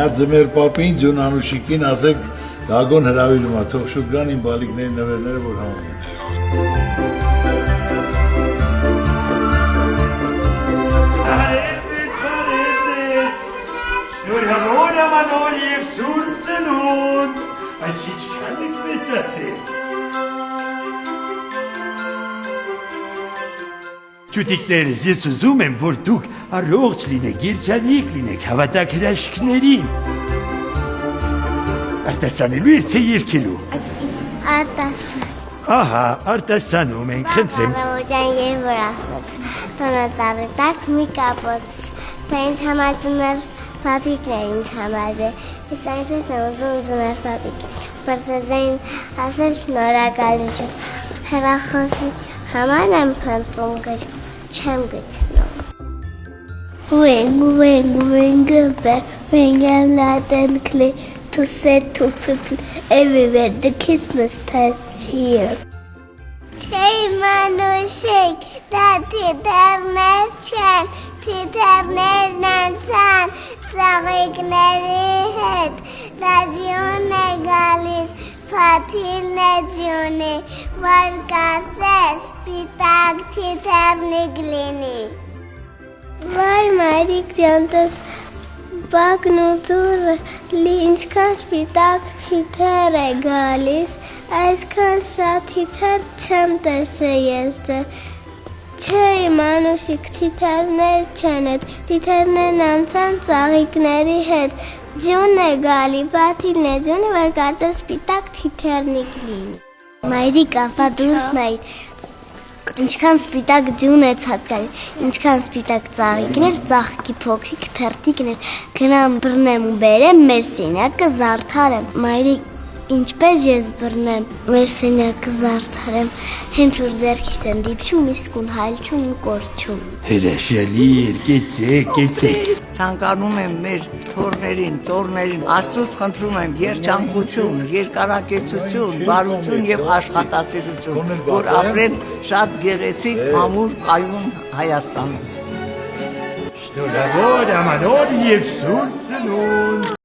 Նա ձմեր պապին, ձյուն Անուշիկին ասեք Գագոն հրավիրում է, թող շուտ գան իմ բալիկների նվերները, որ հանձնեն։ Շնոր համոր ամանոր և շուր ծնունդ, այս իչքան եք մեծացել։ Ճուտիկներս ես ուզում եմ, որ դուք առողջ լինեք, երջանիկ լինեք, հավատակ հրաշքներին։ Արտասանելու ես թե երկելու։ Արտասան։ Ահա, արտասանում ենք, խնդրեմ։ Բարոջան և վրախնոց, տոնածարի տակ մի կապոց, դա ինձ համար ձմեր պապիկներ ինձ համար է, ես այնպես եմ ուզում ձմեր պապիկ, բրծեզային ասել շնորհակալություն, հեռախոսի համար եմ փնտրում գրքում, չեմ գցնում։ Ring loud and clear to say to people everywhere the Christmas is here. Չէի մանուշիկ, դա թիթեռներ չեն, թիթեռներն անցան ծաղիկների հետ, դա ձյուն է գալիս, փաթիլն է ձյունի, որ կարծես սպիտակ թիթեռնիկ լինի։ Վայ մայրիկ ջանտես բակն ու դուրը ինչքան սպիտակ թիթեռ է գալիս, այսքան շատ թիթեռ չեմ տեսել ես դեռ։ Չէ իմ Անուշիկ, թիթեռներ չեն էդ, թիթեռներն անցան ծաղիկների հետ, ձյուն է գալի, փաթիլն է ձյունի, որ կարծես սպիտակ թիթեռնիկ լինի։ Մայրիկ ապա դուրս նայր, ինչքան սպիտակ ձյուն է ցածկալի, ինչքան սպիտակ ծաղիկներ, ծաղկի փոքրիկ թերթիկներ, գնամ բռնեմ ու բերեմ մեր սենյակը զարդարեմ։ Մայրիկ, ինչպես ես բռնեմ մեր սենյակը զարդարեմ, հենց որ ձեռքիս են դիպչում, իսկուն հայլչում ու կորչում։ Հրաշալի էր, կեցեք։ Ցանկանում եմ մեր թորներին, ծորներին, Աստծուց խնդրում եմ երջանկություն, երկարակեցություն, բարություն եւ աշխատասիրություն, որ ապրեն շատ գեղեցիկ, ամուր, կայուն Հայաստանում։ Շնորհավոր ամանոր և շուր ծնունդ։